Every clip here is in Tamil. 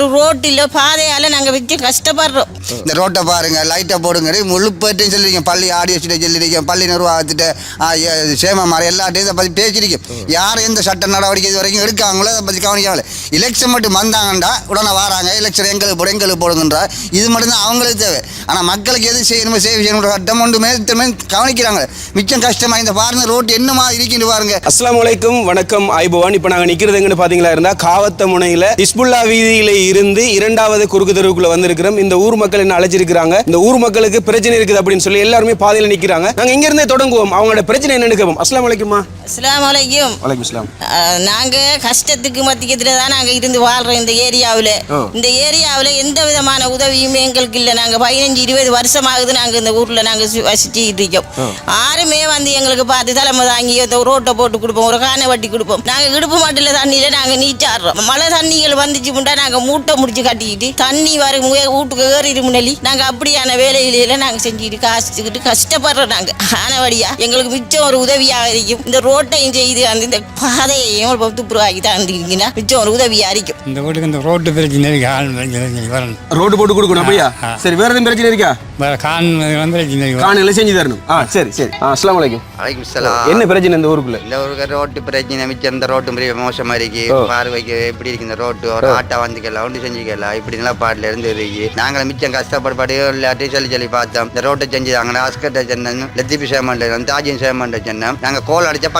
ஒரு ரோட்டில் பாதையால் நாங்கள் வச்சு கஷ்டப்படுறோம். இந்த ரோட்டை பாருங்க, லைட்டை போடுங்க, முழுப்பேட்டையும் சொல்லிருக்கேன். பள்ளி ஆடி வச்சுட்டு சொல்லியிருக்கேன், பள்ளி நிர்வாகத்திட்ட சேமமாரி எல்லாத்தையும் இதை பற்றி பேசியிருக்கேன். யாரும் எந்த சட்ட நடவடிக்கை இது வரைக்கும் எடுக்காங்களோ அதை பற்றி கவனிக்காமல. எலெக்ஷன் மட்டும் வந்தாங்கண்டா உடனே வராங்க, எலெக்ஷன் எங்களுக்கு போடுங்கன்றா. இது மட்டும்தான் அவங்களுக்கு தேவை. ஆனால் மக்களுக்கு எது செய்யணுமோ செய்யணும் சட்டம் ஒன்றுமே கவனிக்கிறாங்க. மிச்சம் கஷ்டமாக இந்த பாருங்க ரோட்டு என்ன மாதிரி இருக்குன்னு பாருங்க. அஸ்ஸலாமு அலைக்கும், வணக்கம், ஐபவான். இப்போ நாங்கள் நிற்கிறது எங்கன்னு பார்த்தீங்களா இருந்தால் காவத்த முனையில் ஹிஸ்புல்லா வீதியில இருந்து 2வது குறுக்கு தெருவுக்குள்ள வந்திருக்கிறோம். இந்த ஊர் மக்கள் என்ன அழைச்சிருக்கிறாங்க, இந்த ஊர் மக்களுக்கு பிரச்சனை இருக்குது அப்படின்னு சொல்லி எல்லாருமே பாதையில் நிற்கிறாங்க. நாங்கள் இங்க இருந்தே தொடங்குவோம், அவங்களோட பிரச்சனை என்னன்னு கேட்போம். அஸ்ஸலாமு அலைக்கும்மா. அஸ்ஸலாமு அலைக்கும். வலைக்கும் அஸ்ஸலாம். நாங்கள் கஷ்டத்துக்கு மத்தியத்தில் தான் நாங்கள் இருந்து வாழ்கிறோம் இந்த ஏரியாவில். இந்த ஏரியாவில் எந்த விதமான உதவியுமே எங்களுக்கு இல்லை. நாங்கள் 15-20 வருஷமாகுது நாங்கள் இந்த ஊரில் நாங்கள் வசிச்சுக்கிட்டு இருக்கோம். யாருமே வந்து எங்களுக்கு பார்த்து தலைமை தாங்கி ரோட்டை போட்டு கொடுப்போம், ஒரு காணை வட்டி கொடுப்போம். நாங்கள் இடுப்பு மாட்டில் தண்ணியில் நாங்கள் நீட்டாடுறோம். மழை தண்ணிகள் வந்துச்சு முண்டா நாங்கள் மூட்டை முடிச்சு கட்டிக்கிட்டு தண்ணி வரும் வீட்டுக்கு ஏறிடு முன்னாடி நாங்கள் அப்படியான வேலையில நாங்கள் செஞ்சுக்கிட்டு காசுக்கிட்டு கஷ்டப்படுறோம். நாங்கள் ஆனவடியா எங்களுக்கு மிச்சம் ஒரு உதவியாக இருக்கும். இந்த ரோட்டையும் செய்து அந்த இந்த பாதையையும் துப்புரவாக்கி தாண்டிங்கன்னா மிச்சம் ஒரு உதவியாக இருக்கும். இந்த வீட்டுக்கு இந்த ரோட்டு பிரச்சனை இருக்கு, ரோடு போட்டு கொடுக்கணும் அப்படியா? சரி, வேற எதுவும் பிரச்சனை இருக்கா? காணில செஞ்சு தரணும். சரி சரி. அஸ்ஸலாமு அலைக்கும். வலைக்கும் சலாம். என்ன பிரச்சனை இந்த ஊருக்குள்ள? இந்த ஊருக்கு ரோட்டு பிரச்சனை மிச்சம். இந்த ரோட்டு மோசமாக இருக்கு, பார்வைக்கு எப்படி இருக்கு இந்த ரோட்டு. ஒரு ஆட்டா வந்துக்கலாம், ஒன்று செஞ்சுக்கலாம், இப்படி நிலப்பாட்டில் இருந்து இருக்கு. நாங்களும் மிச்சம் கஷ்டப்பட்டு எல்லாத்தையும் சொல்லி பார்த்தோம். இந்த ரோட்டை செஞ்சுதாங்க. அஸ்கட்டை சென்னம், லத்தீபி சேமண்ட, தாஜின் சேமண்ட சென்னம். நாங்கள் கோல் அடிச்சா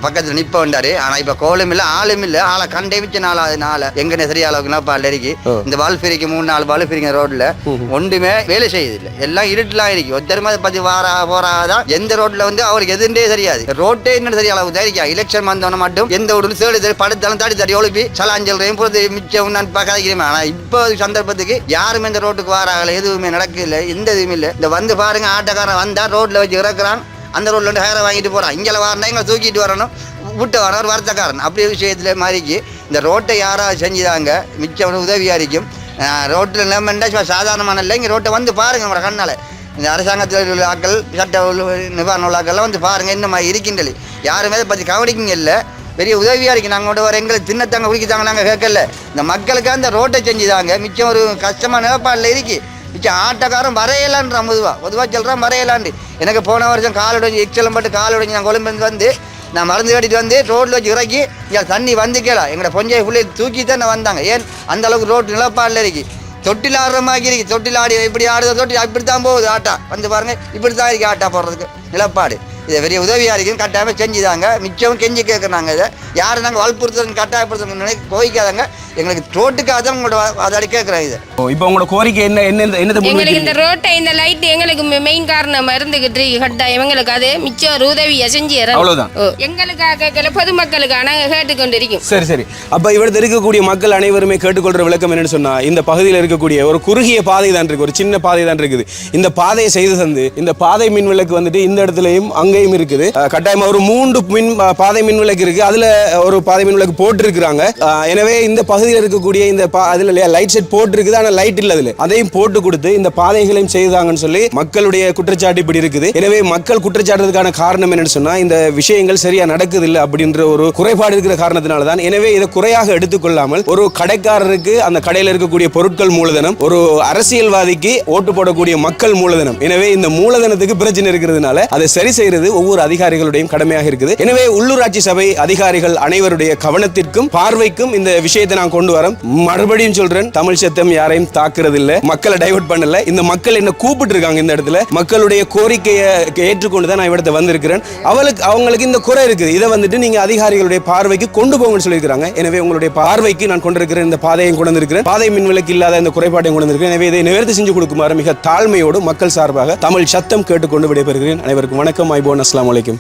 பக்கத்தில் நிற்ப வந்தாரு. ஆனால் இப்போ கோலும் இல்லை, ஆளும் இல்லை. ஆளை கண்டே மிச்ச நாள் எங்கன்னு சரியா அளவுக்கு நிலப்பாட்டில் இருக்கு. இந்த பல்ஃபிரிக்கு 3-4 பல்ஃபிரிங்க ரோட்ல ஒன்றுமே வேலை செய்யுது இல்லை. எல்லாம் இருட்டுலாம் இருக்கு. ஒருத்தருமே பத்தி போறாதான். எந்த ரோட்ல வந்து அவருக்கு எதுண்டே தெரியாது. ரோட்டே இன்னும் சரியா அளவுக்கு தெரியும். எலெக்ஷன் வந்தவன மட்டும் எந்த ஊருக்கு சேடு படுத்தாலும் தடி ஒழுப்பி சலாஞ்சல்றையும் மிச்சம் நான் கதைக்கிறேன். ஆனா இப்போ சந்தர்ப்பத்துக்கு யாருமே இந்த ரோட்டுக்கு வராங்கல, எதுவுமே நடக்கல, எந்த இதுவுமே இல்லை. இந்த வந்து பாருங்க, ஆட்டோக்காரன் வந்தா ரோட்ல வச்சு இறக்குறான், அந்த ரோட்ல இருந்து ஹேரை வாங்கிட்டு போறான். இங்கே வரணும், எங்களை தூக்கிட்டு வரணும், விட்டு வர ஒரு வருத்தக்காரன். அப்படி விஷயத்துல மாதிரிக்கு இந்த ரோட்டை யாராவது செஞ்சுதாங்க மிச்சம் உதவியா இருக்கும். ரோட்டில் நிலமண்டா சாதாரணமான இல்லை. இங்கே ரோட்டை வந்து பாருங்க, நம்ம கண்ணால். இந்த அரசாங்கத்தில் உள்ள ஆக்கள், சட்ட நிவாரண உள்ள ஆக்கள்லாம் வந்து பாருங்க என்ன மாதிரி இருக்கின்றது. யாருமே அதை பற்றி கவனிக்குங்க இல்லை. பெரிய உதவியாக இருக்குது. நாங்கள் வர எங்களுக்கு தின்னத்தாங்க குடிக்கத்தாங்க நாங்கள் கேட்கல. இந்த மக்களுக்கு அந்த ரோட்டை செஞ்சுதாங்க மிச்சம் ஒரு கஷ்டமான நிலப்பாடில் இருக்குது. மிச்சம் ஆட்டோக்காரன் வரையலான்றான், பொதுவாக சொல்கிறான் வரையலான்னு. எனக்கு போன வருஷம் கால் உடைஞ்சி எக்ஸலம் பட்டு கால் உடைஞ்சி நான் கொழும்பு வந்து நான் மருந்து கட்டிட்டு வந்து ரோட்டில் வச்சு இறக்கி இங்கே தண்ணி வந்து கேளா எங்களோட பொஞ்சை ஃபுல்லே தூக்கி தான் வந்தாங்க. ஏன் அந்த அளவுக்கு ரோட்டு நிலப்பாடில் இருக்குது. தொட்டில் ஆடுற மாதிரி இருக்குது. தொட்டில் ஆடி இப்படி ஆடுறது தொட்டில் இப்படி தான் போகுது ஆட்டா. வந்து பாருங்கள், இப்படி தான் இருக்குது ஆட்டா போடுறதுக்கு நிலப்பாடு. இதை பெரிய உதவியாக இருக்குன்னு கட்டாயமாக செஞ்சுதாங்க. மிச்சம் கெஞ்சி கேட்குறாங்க. இதை யாரும் நாங்கள் வலுப்படுத்துறது கட்டாயப்படுத்துறது கோவிக்காதாங்க. எங்களுக்கு ரோட்டுக்காக தான் உங்களோட அதை கேட்குறாங்க. இது இப்போ உங்களோட கோரிக்கை என்ன? எங்களுக்கு இந்த ரோட்டை இந்த லைட் எங்களுக்கு மெயின் காரணம் இருந்துகிட்டு கட்டாயம் எங்களுக்கு அது மிச்சம் ஒரு உதவியை செஞ்சு அவ்வளவுதான். எங்களுக்காக பொதுமக்களுக்காக நாங்கள் கேட்டுக்கொண்டு இருக்கோம். சரி சரி. அப்ப இவ்வளவு இருக்கக்கூடிய மக்கள் அனைவருமே கேட்டுக்கொள்ற விளக்கம் என்னன்னு சொன்னா, இந்த பகுதியில் இருக்கக்கூடிய ஒரு குறுகிய பாதை தான் இருக்கு, ஒரு சின்ன பாதை தான் இருக்குது. இந்த பாதையை செய்து தந்து இந்த பாதை மின் விளக்கு வந்துட்டு இந்த இடத்துலயும் அங்கேயும் இருக்குது. கட்டாயமா ஒரு 3 பாதை மின் விளக்கு இருக்கு. அதுல ஒரு பாதை மின் விளக்கு போட்டு இருக்கிறாங்க. எனவே இந்த பகுதியில் இருக்கக்கூடிய இந்த அதுல லைட் செட் போட்டு இருக்குது, ஆனா லைட் இல்ல. அதுல அதையும் போட்டு கொடுத்து இந்த பாதைகளையும் செய்தாங்கன்னு சொல்லி மக்களுடைய குற்றச்சாட்டு இப்படி இருக்குது. எனவே மக்கள் குற்றச்சாட்டுறதுக்கான காரணம் என்னன்னு சொன்னா, இந்த விஷயங்கள் சரியா நடக்குது இல்லை அப்படின்ற ஒரு குறைபாடு இருக்கிற காரணத்தினால்தான். எனவே இதை குறையாக எடுத்துக்கொள்ளாமல் ஒரு கடைக்காரருக்கு அந்த கடையில் இருக்கக்கூடிய பொருட்கள் மூலதனம், ஒரு அரசியல்வாதிக்கு ஓட்டு போடக்கூடிய மக்கள் மூலதனம். எனவே இந்த மூலதனத்துக்கு பிரச்சனை இருக்கிறதுனால அதை சரி செய்யறது ஒவ்வொரு அதிகாரிகளுடைய கடமையாக இருக்குது. எனவே உள்ளூராட்சி சபை அதிகாரிகள் அனைவருடைய கவனத்திற்கும் பார்வைக்கும் இந்த விஷயத்தை நான் கொண்டு வரேன். மறுபடியும் சொல்றேன், தமிழ் சத்தம் யாரையும் தாக்குறது இல்ல, மக்களை டைவர்ட் பண்ணல. இந்த மக்கள் என்ன கூப்பிட்டு இருக்காங்க, இந்த இடத்துல மக்களுடைய கோரிக்கையை ஏற்றுக்கொண்டு தான் நான் இடத்த வந்திருக்கிறேன். அவங்களுக்கு இந்த குறை இருக்குது, இதை வந்துட்டு நீங்க அதிகாரிகளுடைய பார்வைக்கு கொண்டு போங்கன்னு சொல்லியிருக்காங்க. எனவே உங்களுடைய பார்வைக்கு நான் கொண்டிருக்கிறேன், இந்த பாதையும் கொண்டு வந்திருக்கிறேன், பாதை மின் விலக்கு இல்லாத இந்த குறைபாட்டையும் கொண்டு வந்திருக்கிறேன். எனவே இதை நிவர்த்தி செஞ்சு கொடுக்குமாறு மிக தாழ்மையோடு மக்கள் சார்பாக தமிழ் சத்தம் கேட்டுக்கொண்டு விடைபெறுகிறேன். அனைவருக்கும் வணக்கம். ஐபோன். அஸ்ஸலாமு அலைக்கும்.